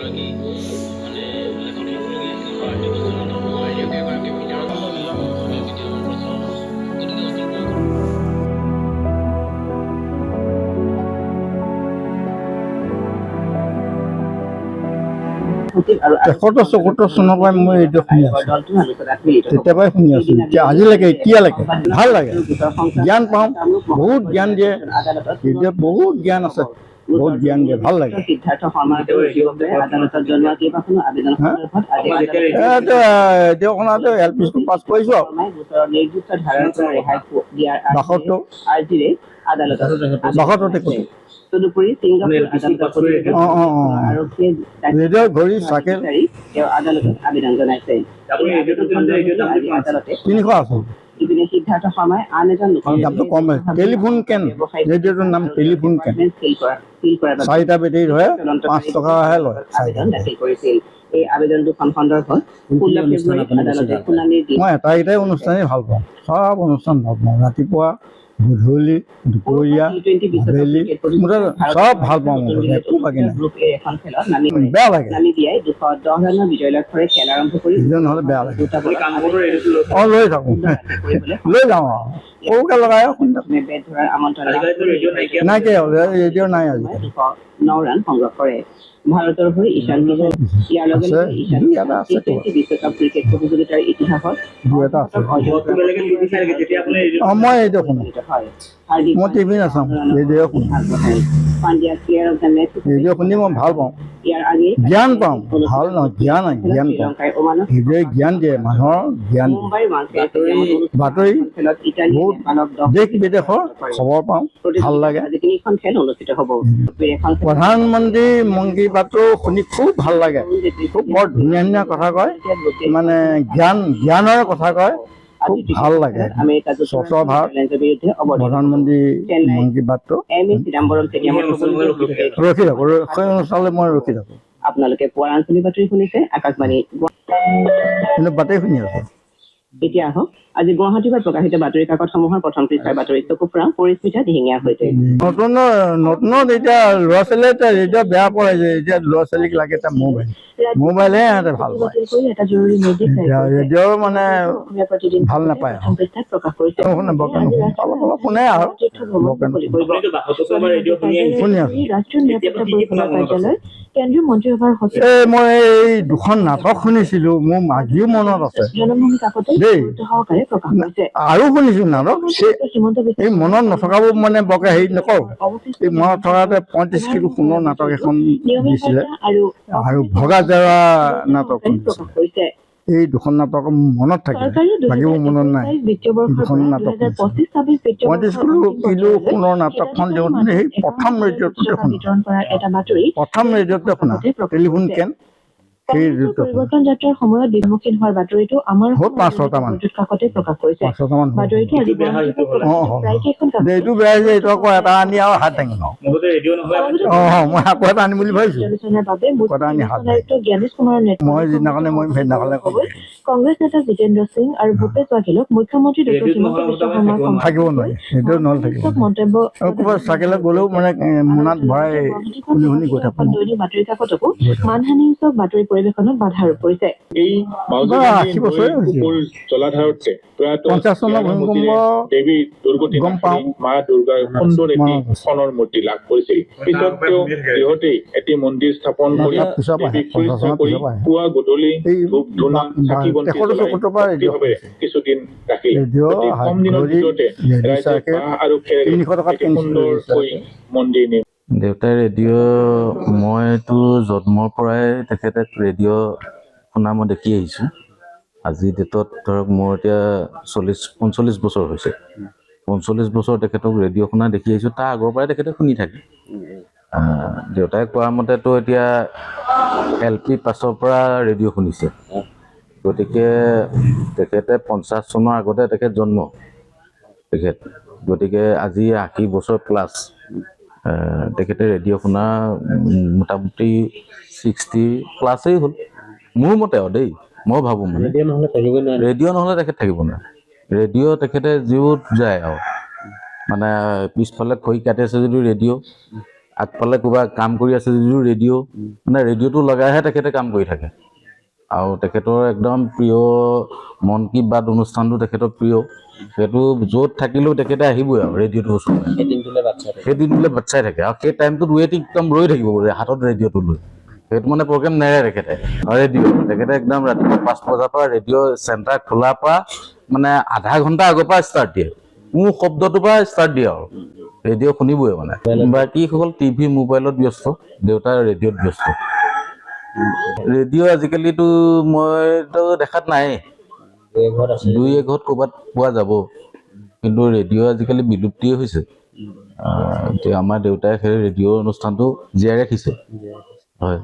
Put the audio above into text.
তেসত্তৰ চনৰ পৰাই মই এইটো শুনি আছোঁ, তেতিয়াৰ পৰাই শুনি আছোঁ, এতিয়া আজিলৈকে এতিয়ালৈকে ভাল লাগে, জ্ঞান পাওঁ, বহুত জ্ঞান দিয়ে, এতিয়া বহুত জ্ঞান আছে, বহুত জ্ঞান দিয়ে, ভাল লাগে। দেওখনতে এল পি স্কুল পাছ কৰিছোঁ আৰু 72 তদুপৰি ৰেডিঅ' ঘড়ী চাইকেল আদালতত আবেদন জনাইছে। 300 আছে। ইপিনে সিদ্ধাৰ্থ শৰ্মাই আন এজন দামটো কম হয়। টেলিফোন কেন ৰেডিঅ'টোৰ নাম টেলিফোন কেন, 4টা বেটেৰী ধৰে, 5 টকাহে লয়। আবেদন দাখিল কৰিছিল। এই আবেদন দুখন সন্দৰ্ভত 16 ফেব্ৰুৱাৰীত আদালতে শুনানি দিয়ে। মই এটাই অনুষ্ঠানেই ভাল পাওঁ, সব অনুষ্ঠান ভাল পাওঁ, ৰাতিপুৱা গধূলি দুপৰীয়া আবেলি সব ভাল পাওঁ, একো বাকী নাই। বেয়া লাগে খেল আৰম্ভ কৰি নহ'লে বেয়া লাগে। অঁ লৈ থাকোঁ, লৈ যাওঁ আৰু সৰুকৈ লগাই বেট ধৰাৰ আমন্ত্ৰণ নাইকিয়া হ'ল, ৰেডিঅ' নাই আজিকালি। 9 ৰান সংগ্ৰহ কৰে। ভাৰতৰ হৈ ঈশান কিষাণ ইয়াৰ লগে লগে ঈশান টি20 বিশ্বকাপ ক্ৰিকেট প্ৰতিযোগিতাৰ ইতিহাসত মই এইটো শুনো, মই টিভি নাচাওঁ, ৰেডিঅ' শুনো, ৰেডিঅ' শুনি মই ভাল পাওঁ, জ্ঞান পাওঁ, ভাল নহয় জ্ঞান জ্ঞান পাওঁ, ৰেডিঅ'ই জ্ঞান দিয়ে, মানুহৰ জ্ঞান বাতৰি বহুত দেশ বিদেশৰ খবৰ পাওঁ, ভাল লাগে। প্ৰধানমন্ত্ৰী মন কী বাতটো শুনি খুব ভাল লাগে, খুব বৰ ধুনীয়া ধুনীয়া কথা কয়, মানে জ্ঞানৰ কথা কয়, খুব ভাল লাগে। স্বচ্ছ ভাৰত প্ৰধানমন্ত্ৰী মন কী বাতটো ৰখি থাকোঁ, সেই অনুষ্ঠানলৈ মই ৰখি থাকোঁ। আপোনালোকে পুৱাৰ আঞ্চলিক বাতৰি শুনিছে, আকাশবাণী কিন্তু বাতৰি শুনি আছোঁ। এতিয়া আহক আজি গুৱাহাটীৰ পৰা প্ৰকাশিত বাতৰি কাকতসমূহৰ প্ৰথম পৃষ্ঠাৰ বাতৰি চকু ফুৰাওঁ পৰিস্মিতা দিহিঙীয়াৰ সৈতে। নতুনত এতিয়া ল'ৰা ছোৱালীয়ে ৰেডিঅ' বেয়া পায় যে, এতিয়া ল'ৰা ছোৱালীক লাগে এটা মোবাইলহে সিহঁতে ভাল পায়, ৰেডিঅ' মানে ভাল নাপায় আৰু অলপ শুনে আৰু শুনি আছোঁ। কেন্দ্ৰীয় মন্ত্ৰীসভাৰ সচিব মই এই দুখন নাটক শুনিছিলোঁ, মোৰ আজিও মনত আছে দেই, আৰু শুনিছোঁ নাটক, এই মনত নথকাবোৰ মানে বৰকে হেৰি নকৰোঁ, এই মনত থকাতে 35 কিলো সোণৰ নাটক এখন দিছিলে আৰু ভগা জেওৰা নাটক শুনিছিলোঁ। এই দুখন নাটক মনত থাকে, বাকীবোৰ মনত নাই। দুখন নাটক 35 কিলো সোণৰ নাটকখন দিওঁতে সেই প্ৰথম ৰেডিঅ'টোতে শুনা, প্ৰথম ৰেডিঅ'টোতে শুনা, টেলিফোন কেন পৰিৱৰ্তন যাত্ৰাৰ সময়ত বিমুখীন হোৱাৰ বাতৰিটো আমাৰ কাকতে প্ৰকাশ কৰিছে। বাতৰিটো আজি এইটো বেয়া হৈছে, এইটো আকৌ এটা আনি আৰু হাত দাঙি লওঁ। মই আকৌ এটা আনিম বুলি ভাবিছোঁ, জ্ঞানেশ কুমাৰৰ মই যিদিনাখনে মই সেইদিনাখনে কংগ্ৰেছ নেতা জিতেন্দ্ৰ সিং আৰু ভূপেশ বাঘেলক মুখ্যমন্ত্ৰী ডক্টৰ হিমন্ত বিশ্ব শৰ্মাৰ থাকিব নোৱাৰি, সেইটো নহ'ল থাকিব মন্তব্য ক'ৰবাত চাইকেলত গ'লেও মানে মোনাত ভৰাই শুনি শুনি গৈ থাকোঁ। দৈনিক বাতৰি কাকতকো মানহানি সূচক বাতৰি পৰিৱেশনত বাধা আৰোপ কৰিছে। এই 80 বছৰে জলাধাৰতে 50 চনৰ ভূমিকম্প গম পাওঁ, মা দুৰ্গাৰ সুন্দৰ এটি সোণৰ মূৰ্তি লাভ কৰিছিল। পিছত তেওঁ গৃহতেই এটি মন্দিৰ স্থাপন কৰি পুৱা গধূলি ধূপ ধূনা চাকি বন্তি জ্বলাই কিছুদিন ৰাখিলে। কম দিনৰ ভিতৰতে ৰাইজে বাঁহ আৰু খেৰেৰে সুন্দৰকৈ মন্দিৰ নিৰ্মাণ। দেউতাই ৰেডিঅ', মইতো জন্মৰ পৰাই তেখেতে ৰেডিঅ' শুনা মই দেখি আহিছোঁ। আজি ডেটত ধৰক মোৰ এতিয়া 45 বছৰ হৈছে, 45 বছৰ তেখেতক ৰেডিঅ' শুনা দেখি আহিছোঁ, তাৰ আগৰ পৰাই তেখেতে শুনি থাকে। দেউতাই কোৱা মতেতো এতিয়া LP পাছৰ পৰা ৰেডিঅ' শুনিছে, গতিকে তেখেতে 50 চনৰ আগতে তেখেত জন্ম, গতিকে আজি 80 বছৰ প্লাছ তেখেতে ৰেডিঅ' শুনা মোটামুটি 60 প্লাছেই হ'ল মোৰ মতে আৰু দেই, মই ভাবোঁ মানে ৰেডিঅ' নহ'লে তেখেত থাকিব নোৱাৰে। ৰেডিঅ' তেখেতে যিও যায় আৰু মানে পিছফালে খৰি কাটি আছে যদিও ৰেডিঅ', আগফালে ক'ৰবা কাম কৰি আছে যদিও ৰেডিঅ' মানে ৰেডিঅ'টো লগাইহে তেখেতে কাম কৰি থাকে আৰু তেখেতৰ একদম প্ৰিয় মন কী বাত অনুষ্ঠানটো তেখেতৰ প্ৰিয় সেইটো য'ত থাকিলেও তেখেতে আহিবই আৰু ৰেডিঅ'টো ওচৰলৈ সেই দিনটোলৈ বাচ্ছাই থাকে আৰু সেই টাইমটোত ৱেইট একদম ৰৈ থাকিব হাতত ৰেডিঅ'টো লৈ সেইটো মানে প্ৰগ্ৰেম নেৰে তেখেতে তেখেতে একদম ৰাতিপুৱা 5 বজাৰ পৰা ৰেডিঅ' চেণ্টাৰ খোলাৰ পৰা মানে আধা ঘণ্টা আগৰ পৰা ষ্টাৰ্ট দিয়ে মোৰ শব্দটোৰ পৰা ষ্টাৰ্ট দিয়ে আৰু ৰেডিঅ' শুনিবই মানে বাকীসকল টিভি মোবাইলত ব্যস্ত দেউতা ৰেডিঅ'ত ব্যস্ত ৰেডিঅ' আজিকালিতো মইতো দেখাত নাই দুই এঘৰত ক'ৰবাত পোৱা যাব কিন্তু ৰেডিঅ' আজিকালি বিলুপ্তিয়ে হৈছে এতিয়া আমাৰ দেউতাই সেই ৰেডিঅ'ৰ অনুষ্ঠানটো জীয়াই ৰাখিছে হয়